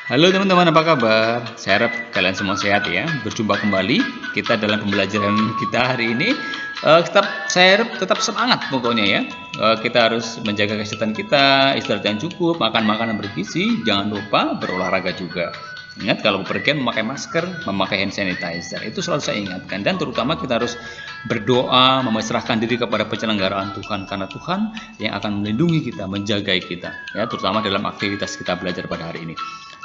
Halo teman-teman, apa kabar? Saya harap kalian semua sehat ya. Berjumpa kembali kita dalam pembelajaran kita hari ini. Saya harap tetap semangat pokoknya ya. Kita harus menjaga kesehatan kita, istirahat yang cukup, makan makanan bergizi, jangan lupa berolahraga juga. Ingat kalau bepergian memakai masker, memakai hand sanitizer. Itu selalu saya ingatkan. Dan terutama kita harus berdoa, memasrahkan diri kepada penyelenggaraan Tuhan. Karena Tuhan yang akan melindungi kita, menjaga kita. Ya, terutama dalam aktivitas kita belajar pada hari ini.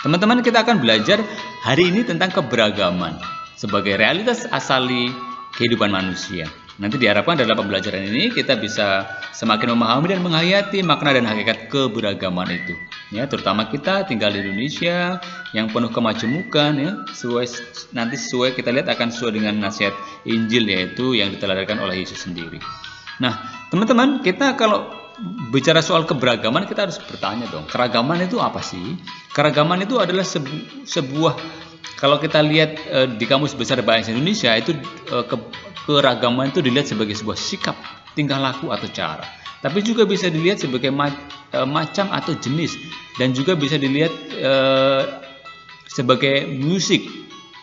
Teman-teman, kita akan belajar hari ini tentang keberagaman sebagai realitas asali kehidupan manusia. Nanti diharapkan dalam pembelajaran ini kita bisa semakin memahami dan menghayati makna dan hakikat keberagaman itu. Ya, terutama kita tinggal di Indonesia yang penuh kemajemukan ya, nanti sesuai kita lihat akan sesuai dengan nasihat Injil yaitu yang diteladankan oleh Yesus sendiri. Nah, teman-teman, kita kalau bicara soal keberagaman kita harus bertanya dong, keragaman itu apa sih? Keragaman itu adalah sebuah kalau kita lihat di Kamus Besar Bahasa Indonesia itu keragaman itu dilihat sebagai sebuah sikap, tingkah laku atau cara. Tapi juga bisa dilihat sebagai macam atau jenis dan juga bisa dilihat sebagai musik,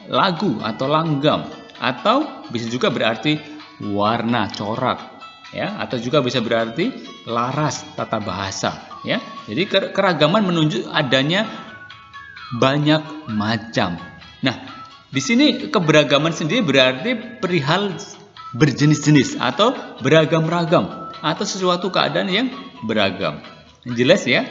lagu atau langgam atau bisa juga berarti warna, corak ya, atau juga bisa berarti laras, tata bahasa ya. Jadi keragaman menunjuk adanya banyak macam. Nah, di sini keberagaman sendiri berarti perihal berjenis-jenis atau beragam-ragam atau sesuatu keadaan yang beragam. Jelas ya,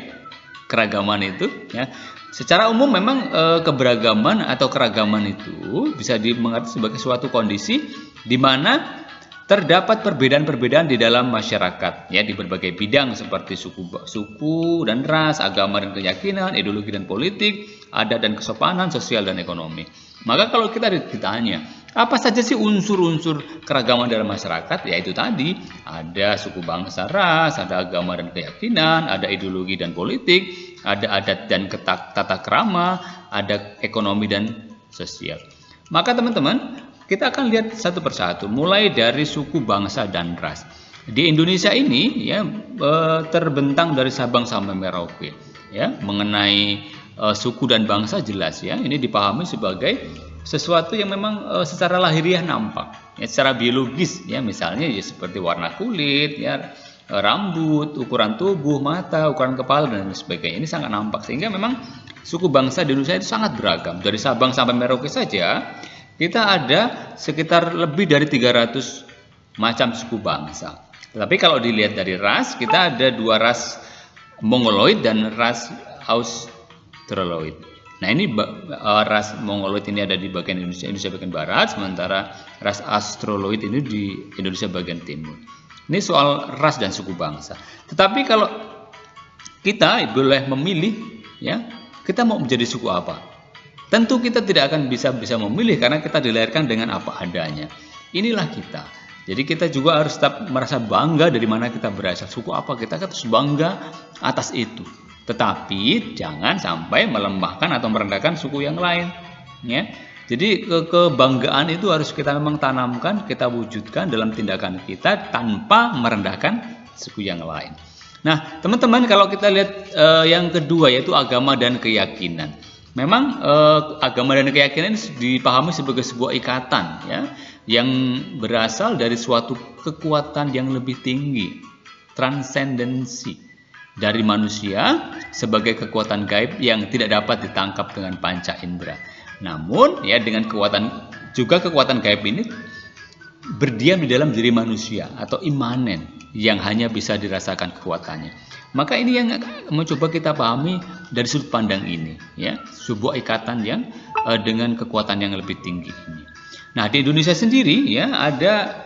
keragaman itu ya. Secara umum memang keberagaman atau keragaman itu bisa dimengerti sebagai suatu kondisi di mana terdapat perbedaan-perbedaan di dalam masyarakat ya di berbagai bidang seperti suku dan ras, agama dan keyakinan, ideologi dan politik, adat dan kesopanan, sosial dan ekonomi. Maka kalau kita ditanya, apa saja sih unsur-unsur keragaman dalam masyarakat? Ya itu tadi, ada suku bangsa ras, ada agama dan keyakinan, ada ideologi dan politik, ada adat dan tata krama, ada ekonomi dan sosial. Maka teman-teman, kita akan lihat satu persatu, mulai dari suku, bangsa, dan ras. Di Indonesia ini ya terbentang dari Sabang sampai Merauke. Ya, mengenai suku dan bangsa jelas ya, ini dipahami sebagai sesuatu yang memang secara lahiriah nampak, ya, secara biologis ya, misalnya ya seperti warna kulit, ya, rambut, ukuran tubuh, mata, ukuran kepala dan sebagainya. Ini sangat nampak sehingga memang suku bangsa di Indonesia itu sangat beragam. Dari Sabang sampai Merauke saja kita ada sekitar lebih dari 300 macam suku bangsa. Tapi kalau dilihat dari ras, kita ada dua ras Mongoloid dan ras Australoid. Nah ini ras Mongoloid ini ada di bagian Indonesia bagian barat, sementara ras Australoid ini di Indonesia bagian timur. Ini soal ras dan suku bangsa. Tetapi kalau kita boleh memilih, ya kita mau menjadi suku apa? Tentu kita tidak akan bisa memilih karena kita dilahirkan dengan apa adanya. Inilah kita. Jadi kita juga harus tetap merasa bangga dari mana kita berasal. Suku apa kita harus bangga atas itu. Tetapi jangan sampai melemahkan atau merendahkan suku yang lain. Ya. Jadi kebanggaan itu harus kita memang tanamkan, kita wujudkan dalam tindakan kita tanpa merendahkan suku yang lain. Nah, teman-teman kalau kita lihat yang kedua yaitu agama dan keyakinan. Memang agama dan keyakinan dipahami sebagai sebuah ikatan ya yang berasal dari suatu kekuatan yang lebih tinggi, transendensi dari manusia sebagai kekuatan gaib yang tidak dapat ditangkap dengan panca indera. Namun ya dengan kekuatan gaib ini berdiam di dalam diri manusia atau imanen yang hanya bisa dirasakan kekuatannya. Maka ini yang mencoba kita pahami dari sudut pandang ini, ya, sebuah ikatan yang dengan kekuatan yang lebih tinggi ini. Nah di Indonesia sendiri ya ada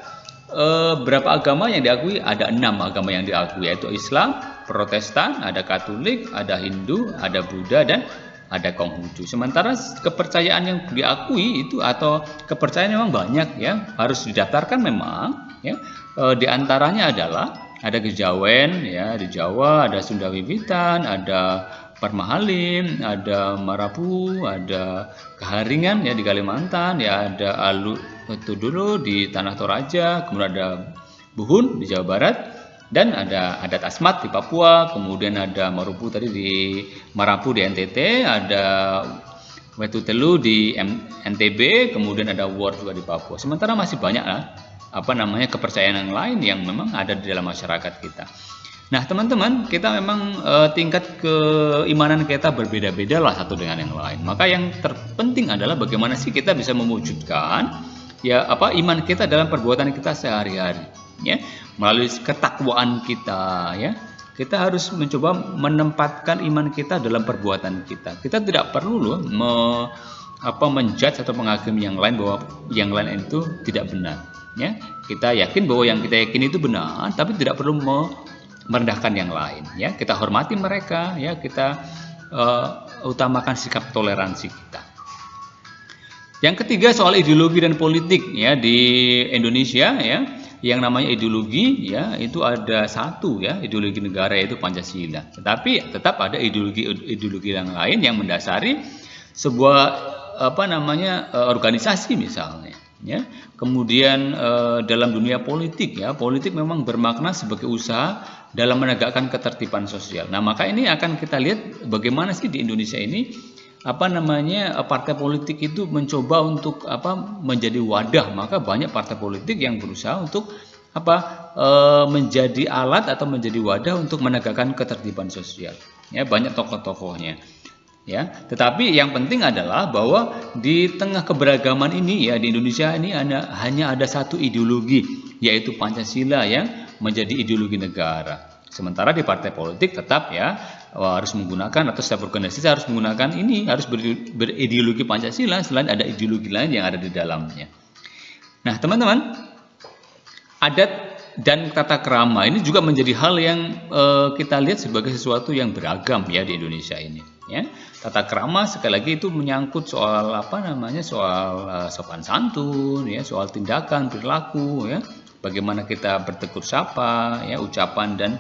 berapa agama yang diakui? Ada 6 agama yang diakui yaitu Islam, Protestan, ada Katolik, ada Hindu, ada Buddha dan ada Konghucu. Sementara kepercayaan yang diakui itu atau kepercayaan memang banyak ya, harus didaftarkan memang ya. Di antaranya adalah ada Kejawen ya di Jawa, ada Sunda Wiwitan, ada Permahalim, ada Marapu, ada Keharingan ya di Kalimantan, ya ada Alu itu dulu di Tanah Toraja, kemudian ada Buhun di Jawa Barat, Dan ada adat Asmat di Papua, kemudian ada Marupu tadi di Marapu di NTT, ada Wetutelu di NTB, kemudian ada Wor juga di Papua. Sementara masih banyak lah kepercayaan yang lain yang memang ada di dalam masyarakat kita. Nah, teman-teman, kita memang tingkat keimanan kita berbeda-beda lah satu dengan yang lain. Maka yang terpenting adalah bagaimana sih kita bisa mewujudkan iman kita dalam perbuatan kita sehari-hari, ya, melalui ketakwaan kita, ya. Kita harus mencoba menempatkan iman kita dalam perbuatan kita. Kita tidak perlu loh menjudge atau menghakimi yang lain bahwa yang lain itu tidak benar, ya. Kita yakin bahwa yang kita yakini itu benar, tapi tidak perlu merendahkan yang lain, ya. Kita hormati mereka, ya. Kita utamakan sikap toleransi kita. Yang ketiga soal ideologi dan politik, ya, di Indonesia, ya. Yang namanya ideologi, ya, itu ada satu, ya, ideologi negara yaitu Pancasila. Tetapi tetap ada ideologi yang lain yang mendasari sebuah organisasi misalnya, ya. Kemudian dalam dunia politik, ya, politik memang bermakna sebagai usaha dalam menegakkan ketertiban sosial. Nah, maka ini akan kita lihat bagaimana sih di Indonesia ini partai politik itu mencoba untuk menjadi wadah. Maka banyak partai politik yang berusaha untuk menjadi alat atau menjadi wadah untuk menegakkan ketertiban sosial, ya. Banyak tokoh-tokohnya, ya. Tetapi yang penting adalah bahwa di tengah keberagaman ini, ya, di Indonesia ini hanya ada satu ideologi, yaitu Pancasila yang menjadi ideologi negara. Sementara di partai politik tetap, ya, harus menggunakan, atau setiap organisasi harus menggunakan harus berideologi Pancasila selain ada ideologi lain yang ada di dalamnya. Nah, teman-teman, adat dan tata krama ini juga menjadi hal yang kita lihat sebagai sesuatu yang beragam, ya, di Indonesia ini, ya. Tata krama sekali lagi itu menyangkut soal soal sopan santun, ya, soal tindakan, perilaku, ya. Bagaimana kita bertegur sapa, ya, ucapan dan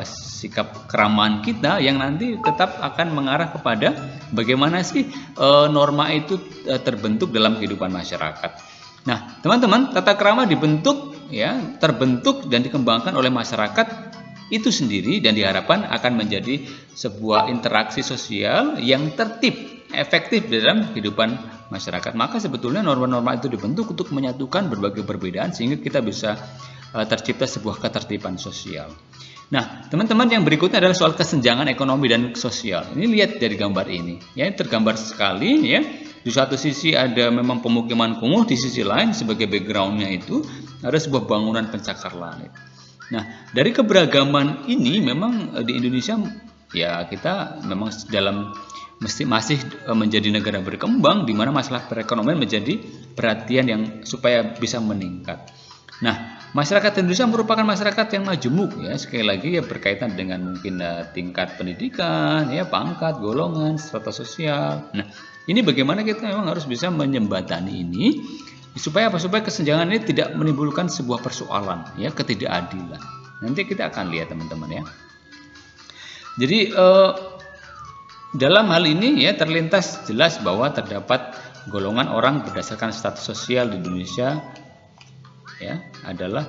sikap keramaan kita yang nanti tetap akan mengarah kepada bagaimana sih norma itu terbentuk dalam kehidupan masyarakat. Nah, teman-teman, tata krama terbentuk dan dikembangkan oleh masyarakat itu sendiri dan diharapkan akan menjadi sebuah interaksi sosial yang tertib, efektif dalam kehidupan masyarakat. Maka sebetulnya norma-norma itu dibentuk untuk menyatukan berbagai perbedaan sehingga kita bisa tercipta sebuah ketertiban sosial. Nah, teman-teman, yang berikutnya adalah soal kesenjangan ekonomi dan sosial. Ini lihat dari gambar ini, ya, tergambar sekali, ya. Di satu sisi ada memang pemukiman kumuh, di sisi lain sebagai backgroundnya itu ada sebuah bangunan pencakar langit. Nah, dari keberagaman ini memang di Indonesia, ya, kita memang masih menjadi negara berkembang di mana masalah perekonomian menjadi perhatian yang supaya bisa meningkat. Nah, masyarakat Indonesia merupakan masyarakat yang majemuk, ya, sekali lagi, ya, berkaitan dengan mungkin tingkat pendidikan, ya, pangkat, golongan, strata sosial. Nah, ini bagaimana kita memang harus bisa menyembatani ini supaya kesenjangan ini tidak menimbulkan sebuah persoalan, ya, ketidakadilan. Nanti kita akan lihat, teman-teman, ya. Jadi dalam hal ini, ya, terlintas jelas bahwa terdapat golongan orang berdasarkan status sosial di Indonesia, ya, adalah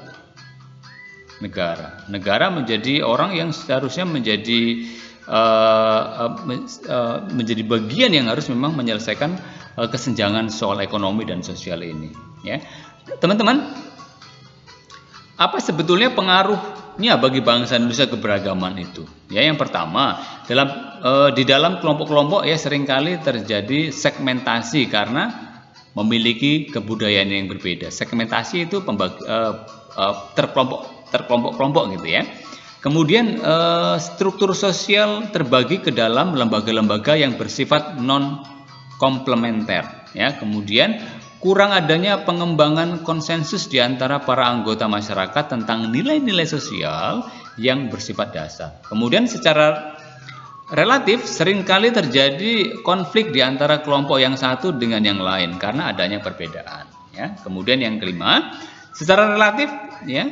negara. Negara menjadi orang yang seharusnya menjadi bagian yang harus memang menyelesaikan kesenjangan soal ekonomi dan sosial ini, ya. Teman-teman, apa sebetulnya pengaruhnya bagi bangsa Indonesia keberagaman itu? Ya, yang pertama, di dalam kelompok-kelompok, ya, seringkali terjadi segmentasi karena memiliki kebudayaan yang berbeda. Segmentasi itu terkelompok-kelompok gitu, ya. Kemudian struktur sosial terbagi ke dalam lembaga-lembaga yang bersifat non komplementer, ya. Kemudian kurang adanya pengembangan konsensus di antara para anggota masyarakat tentang nilai-nilai sosial yang bersifat dasar. Kemudian secara relatif seringkali terjadi konflik di antara kelompok yang satu dengan yang lain karena adanya perbedaan, ya. Kemudian yang kelima, secara relatif, ya,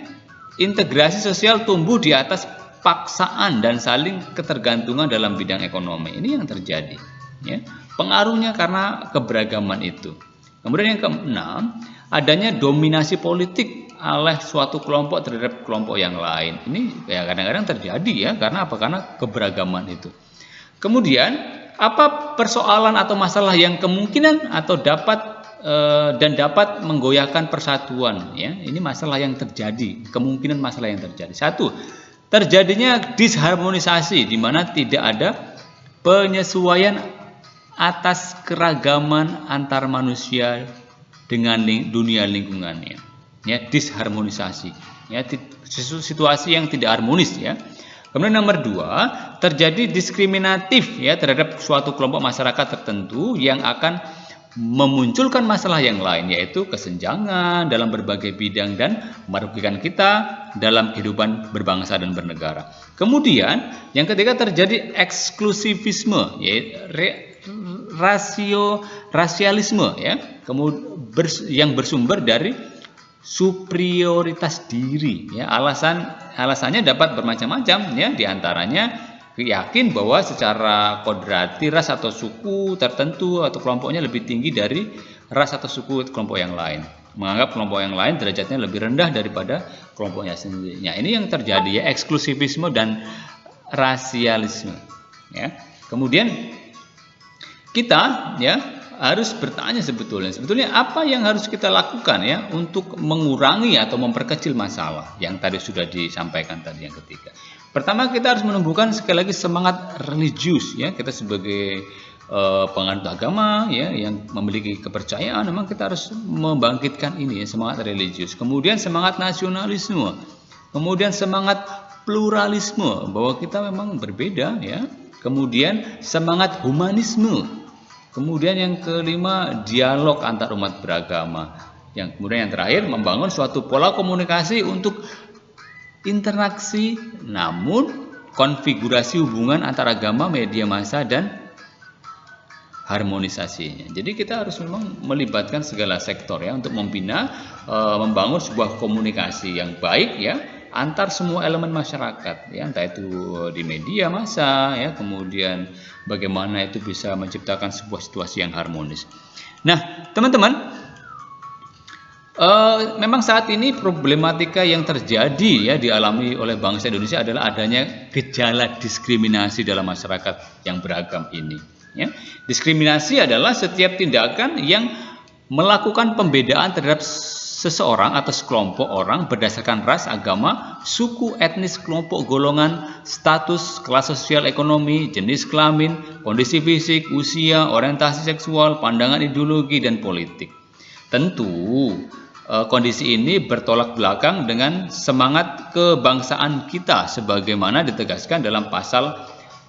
integrasi sosial tumbuh di atas paksaan dan saling ketergantungan dalam bidang ekonomi. Ini yang terjadi, ya. Pengaruhnya karena keberagaman itu. Kemudian yang keenam, adanya dominasi politik oleh suatu kelompok terhadap kelompok yang lain. Ini ya kadang-kadang terjadi ya, karena apa? Karena keberagaman itu. Kemudian, apa persoalan atau masalah yang kemungkinan atau dapat menggoyahkan persatuan ya? Ini masalah yang terjadi, kemungkinan masalah yang terjadi. Satu, terjadinya disharmonisasi di mana tidak ada penyesuaian atas keragaman antar manusia dengan dunia lingkungannya, ya, disharmonisasi, ya, situasi yang tidak harmonis ya. Kemudian nomor 2, terjadi diskriminatif ya terhadap suatu kelompok masyarakat tertentu yang akan memunculkan masalah yang lain, yaitu kesenjangan dalam berbagai bidang dan merugikan kita dalam kehidupan berbangsa dan bernegara. Kemudian yang ketiga, terjadi eksklusivisme, yaitu rasialisme ya, yang bersumber dari superioritas diri ya. Alasannya dapat bermacam-macam ya, diantaranya yakin bahwa secara kodrati ras atau suku tertentu atau kelompoknya lebih tinggi dari ras atau suku kelompok yang lain, menganggap kelompok yang lain derajatnya lebih rendah daripada kelompoknya sendiri. Nah, ini yang terjadi ya, eksklusivisme dan rasialisme ya. Kemudian kita ya harus bertanya sebetulnya apa yang harus kita lakukan ya untuk mengurangi atau memperkecil masalah yang tadi sudah disampaikan tadi. Yang ketiga, pertama kita harus menumbuhkan sekali lagi semangat religius ya. Kita sebagai penganut agama ya yang memiliki kepercayaan, memang kita harus membangkitkan ini ya, semangat religius. Kemudian semangat nasionalisme, kemudian semangat pluralisme bahwa kita memang berbeda ya. Kemudian semangat humanisme. Kemudian yang kelima, dialog antar umat beragama. Kemudian yang terakhir, membangun suatu pola komunikasi untuk interaksi, namun konfigurasi hubungan antar agama, media massa, dan harmonisasinya. Jadi kita harus memang melibatkan segala sektor ya untuk membina, membangun sebuah komunikasi yang baik ya antar semua elemen masyarakat ya, entah itu di media massa ya, kemudian bagaimana itu bisa menciptakan sebuah situasi yang harmonis. Nah, teman-teman, memang saat ini problematika yang terjadi ya dialami oleh bangsa Indonesia adalah adanya gejala diskriminasi dalam masyarakat yang beragam ini ya. Diskriminasi adalah setiap tindakan yang melakukan pembedaan terhadap seseorang atau sekelompok orang berdasarkan ras, agama, suku, etnis, kelompok, golongan, status, kelas sosial ekonomi, jenis kelamin, kondisi fisik, usia, orientasi seksual, pandangan ideologi, dan politik. Tentu kondisi ini bertolak belakang dengan semangat kebangsaan kita sebagaimana ditegaskan dalam pasal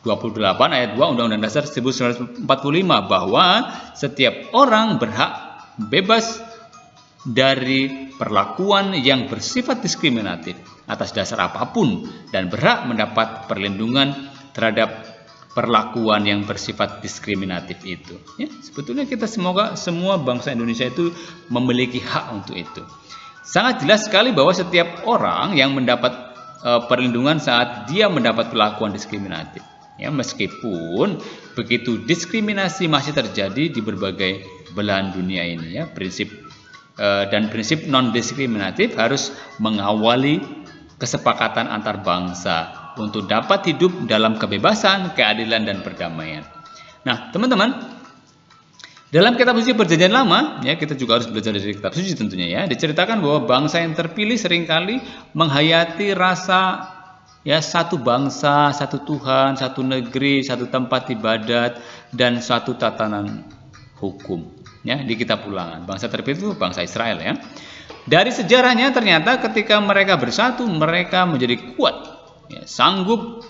28 ayat 2 Undang-Undang Dasar 1945 bahwa setiap orang berhak bebas dari perlakuan yang bersifat diskriminatif atas dasar apapun dan berhak mendapat perlindungan terhadap perlakuan yang bersifat diskriminatif itu ya. Sebetulnya kita semua bangsa Indonesia itu memiliki hak untuk itu. Sangat jelas sekali bahwa setiap orang yang mendapat perlindungan saat dia mendapat perlakuan diskriminatif ya, meskipun begitu diskriminasi masih terjadi di berbagai belahan dunia ini ya. Prinsip non diskriminatif harus mengawali kesepakatan antar bangsa untuk dapat hidup dalam kebebasan, keadilan, dan perdamaian. Nah, teman-teman, dalam kitab suci Perjanjian Lama ya, kita juga harus belajar dari kitab suci tentunya ya, diceritakan bahwa bangsa yang terpilih seringkali menghayati rasa ya satu bangsa, satu Tuhan, satu negeri, satu tempat ibadat, dan satu tatanan hukum. Ya, di kitab Ulangan, bangsa terpilih itu bangsa Israel ya. Dari sejarahnya ternyata ketika mereka bersatu, mereka menjadi kuat, ya, sanggup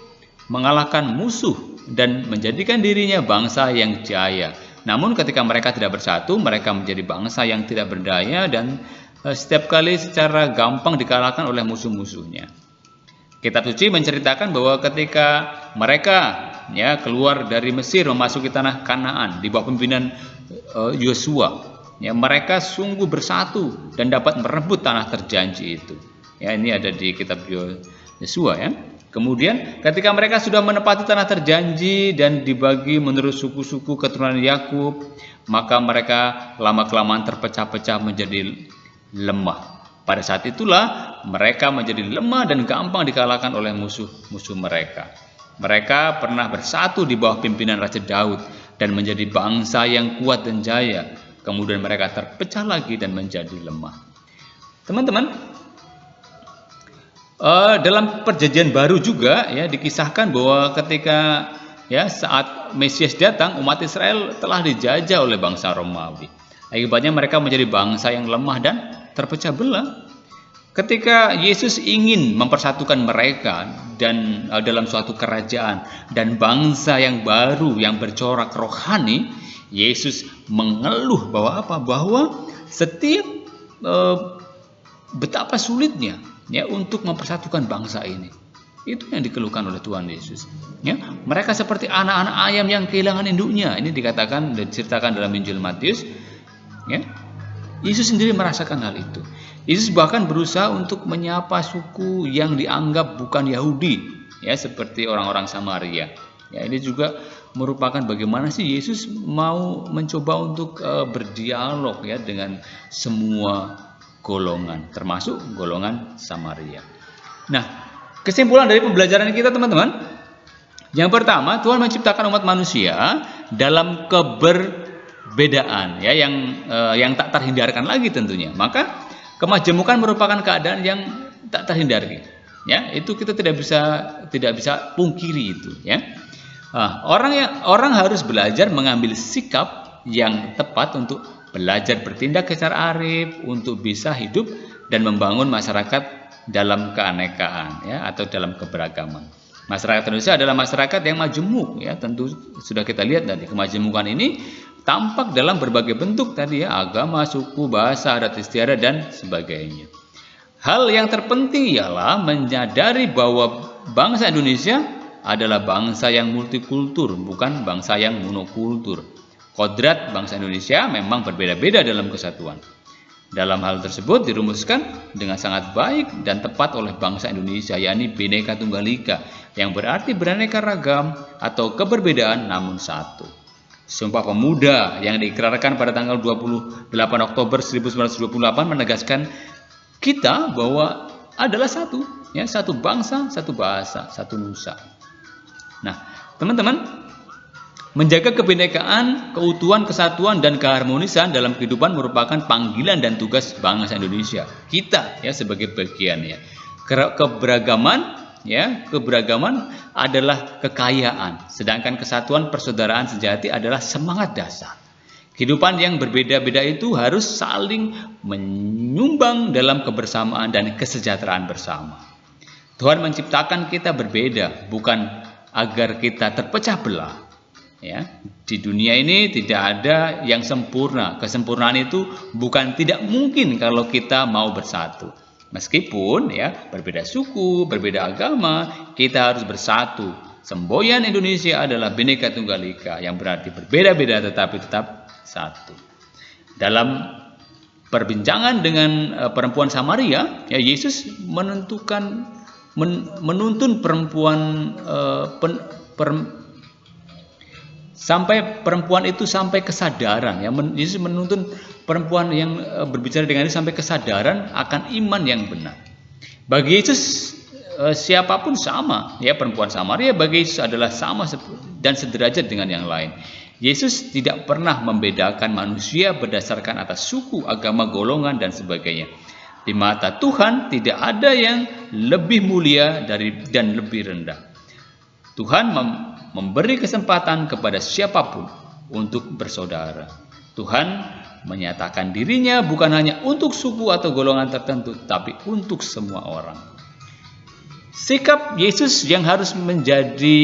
mengalahkan musuh dan menjadikan dirinya bangsa yang jaya. Namun ketika mereka tidak bersatu, mereka menjadi bangsa yang tidak berdaya dan setiap kali secara gampang dikalahkan oleh musuh-musuhnya. Kitab suci menceritakan bahwa ketika mereka ya keluar dari Mesir memasuki tanah Kanaan di bawah pimpinan Yosua, ya, mereka sungguh bersatu dan dapat merebut tanah terjanji itu. Ya, ini ada di kitab Yosua ya. Kemudian ketika mereka sudah menepati tanah terjanji dan dibagi menurut suku-suku keturunan Yakub, maka mereka lama-kelamaan terpecah-pecah menjadi lemah. Pada saat itulah mereka menjadi lemah dan gampang dikalahkan oleh musuh-musuh mereka. Mereka pernah bersatu di bawah pimpinan Raja Daud dan menjadi bangsa yang kuat dan jaya. Kemudian mereka terpecah lagi dan menjadi lemah. Teman-teman, dalam Perjanjian Baru juga ya dikisahkan bahwa ketika ya saat Mesias datang, umat Israel telah dijajah oleh bangsa Romawi. Akibatnya mereka menjadi bangsa yang lemah dan terpecah belah. Ketika Yesus ingin mempersatukan mereka dan dalam suatu kerajaan dan bangsa yang baru yang bercorak rohani, Yesus mengeluh bahwa apa? Bahwa setiap betapa sulitnya ya untuk mempersatukan bangsa ini. Itu yang dikeluhkan oleh Tuhan Yesus. Ya, mereka seperti anak-anak ayam yang kehilangan induknya. Ini dikatakan dan diceritakan dalam Injil Matius. Ya, Yesus sendiri merasakan hal itu. Yesus bahkan berusaha untuk menyapa suku yang dianggap bukan Yahudi, ya seperti orang-orang Samaria. Ya, ini juga merupakan bagaimana sih Yesus mau mencoba untuk berdialog ya dengan semua golongan, termasuk golongan Samaria. Nah, kesimpulan dari pembelajaran kita teman-teman, yang pertama Tuhan menciptakan umat manusia dalam keberbedaan ya yang tak terhindarkan lagi tentunya. Maka kemajemukan merupakan keadaan yang tak terhindari. Ya, itu kita tidak bisa pungkiri itu. Ya, orang harus belajar mengambil sikap yang tepat untuk belajar bertindak secara arif untuk bisa hidup dan membangun masyarakat dalam keanekaan ya atau dalam keberagaman. Masyarakat Indonesia adalah masyarakat yang majemuk ya, tentu sudah kita lihat tadi kemajemukan ini tampak dalam berbagai bentuk tadi ya, agama, suku, bahasa, adat istiadat dan sebagainya. Hal yang terpenting ialah menyadari bahwa bangsa Indonesia adalah bangsa yang multikultur, bukan bangsa yang monokultur. Kodrat bangsa Indonesia memang berbeda-beda dalam kesatuan. Dalam hal tersebut dirumuskan dengan sangat baik dan tepat oleh bangsa Indonesia, yakni Bhinneka Tunggal Ika, yang berarti beraneka ragam atau keberbedaan namun satu. Sumpah Pemuda yang diikrarkan pada tanggal 28 Oktober 1928 menegaskan kita bahwa adalah satu, ya, satu bangsa, satu bahasa, satu nusa. Nah, teman-teman, menjaga kebinekaan, keutuhan, kesatuan, dan keharmonisan dalam kehidupan merupakan panggilan dan tugas bangsa Indonesia. Kita ya sebagai bagian ya. Keberagaman adalah kekayaan, sedangkan kesatuan persaudaraan sejati adalah semangat dasar. Kehidupan yang berbeda-beda itu harus saling menyumbang dalam kebersamaan dan kesejahteraan bersama. Tuhan menciptakan kita berbeda, bukan agar kita terpecah belah. Ya, di dunia ini tidak ada yang sempurna. Kesempurnaan itu bukan tidak mungkin kalau kita mau bersatu. Meskipun ya berbeda suku, berbeda agama, kita harus bersatu. Semboyan Indonesia adalah Bhinneka Tunggal Ika yang berarti berbeda-beda tetapi tetap satu. Dalam perbincangan dengan perempuan Samaria, ya Yesus menuntun perempuan sampai perempuan itu sampai kesadaran ya. Yesus menuntun perempuan yang berbicara dengan dia sampai kesadaran akan iman yang benar. Bagi Yesus siapapun sama ya, perempuan Samaria bagi Yesus adalah sama dan sederajat dengan yang lain. Yesus tidak pernah membedakan manusia berdasarkan atas suku, agama, golongan dan sebagainya. Di mata Tuhan tidak ada yang lebih mulia dan lebih rendah. Tuhan memberi kesempatan kepada siapapun untuk bersaudara. Tuhan menyatakan dirinya bukan hanya untuk suku atau golongan tertentu, tapi untuk semua orang. Sikap Yesus yang harus menjadi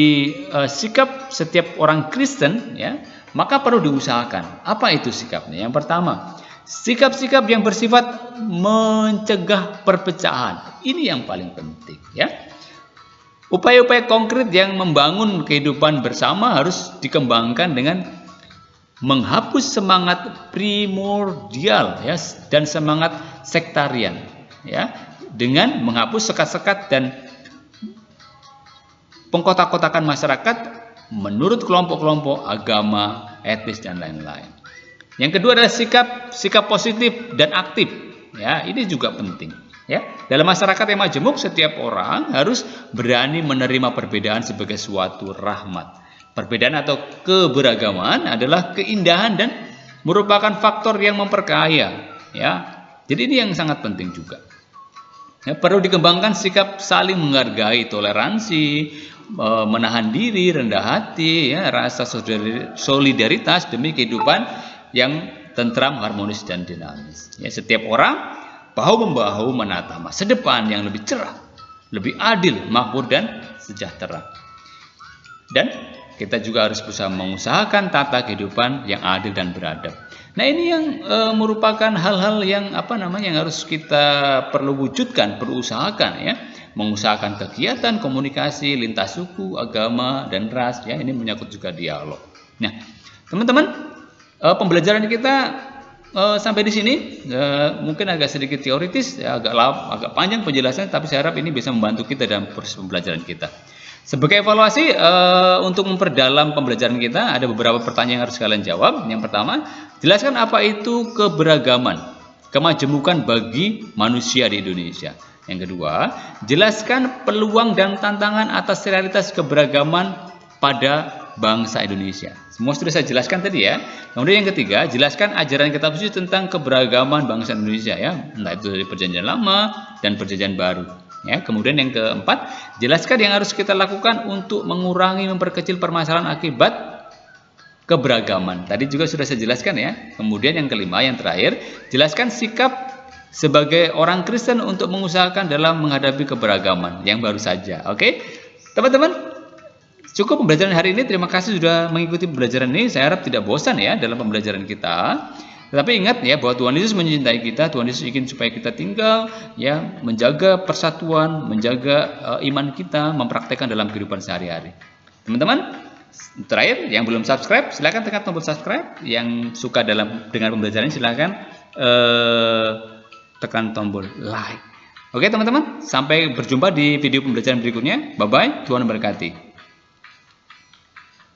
sikap setiap orang Kristen, ya, maka perlu diusahakan. Apa itu sikapnya? Yang pertama, sikap-sikap yang bersifat mencegah perpecahan. Ini yang paling penting, ya. Upaya-upaya konkret yang membangun kehidupan bersama harus dikembangkan dengan menghapus semangat primordial ya dan semangat sektarian ya, dengan menghapus sekat-sekat dan pengkotak-kotakan masyarakat menurut kelompok-kelompok agama, etnis dan lain-lain. Yang kedua adalah sikap positif dan aktif Ya, ini juga penting. Ya, dalam masyarakat yang majemuk, setiap orang harus berani menerima perbedaan sebagai suatu rahmat. Perbedaan atau keberagaman adalah keindahan dan merupakan faktor yang memperkaya. Ya, jadi ini yang sangat penting juga. Ya, perlu dikembangkan sikap saling menghargai, toleransi, menahan diri, rendah hati, ya, rasa solidaritas demi kehidupan yang tentram, harmonis, dan dinamis. Ya, setiap orang bahu-membahu menata masa depan yang lebih cerah, lebih adil, makmur, dan sejahtera. Dan kita juga harus berusaha mengusahakan tata kehidupan yang adil dan beradab. Nah, ini yang merupakan hal-hal yang yang harus kita perlu wujudkan, perlu usahakan, ya. Mengusahakan kegiatan komunikasi lintas suku, agama, dan ras, ya. Ini menyangkut juga dialog. Nah, teman-teman, pembelajaran kita sampai di sini mungkin agak sedikit teoritis, ya, agak panjang penjelasannya, tapi saya harap ini bisa membantu kita dalam proses pembelajaran kita. Sebagai evaluasi untuk memperdalam pembelajaran kita, ada beberapa pertanyaan yang harus kalian jawab. Yang pertama, jelaskan apa itu keberagaman, kemajemukan bagi manusia di Indonesia. Yang kedua, jelaskan peluang dan tantangan atas realitas keberagaman pada bangsa Indonesia. Semua sudah saya jelaskan tadi, ya. Kemudian yang ketiga, jelaskan ajaran kitab suci tentang keberagaman bangsa Indonesia, ya. Entah itu dari Perjanjian Lama dan Perjanjian Baru. Ya, kemudian yang keempat, jelaskan yang harus kita lakukan untuk mengurangi, memperkecil permasalahan akibat keberagaman. Tadi juga sudah saya jelaskan, ya. Kemudian yang kelima, yang terakhir, jelaskan sikap sebagai orang Kristen untuk mengusahakan dalam menghadapi keberagaman yang baru saja. Oke, teman-teman, cukup pembelajaran hari ini. Terima kasih sudah mengikuti pembelajaran ini. Saya harap tidak bosan, ya, dalam pembelajaran kita. Tetapi ingat, ya, bahwa Tuhan Yesus mencintai kita. Tuhan Yesus ingin supaya kita tinggal, ya, menjaga persatuan, menjaga iman kita, mempraktekkan dalam kehidupan sehari-hari. Teman-teman, terakhir, yang belum subscribe, silakan tekan tombol subscribe. Yang suka dengan pembelajaran ini, silakan tekan tombol like. Oke, teman-teman, sampai berjumpa di video pembelajaran berikutnya. Bye-bye, Tuhan memberkati.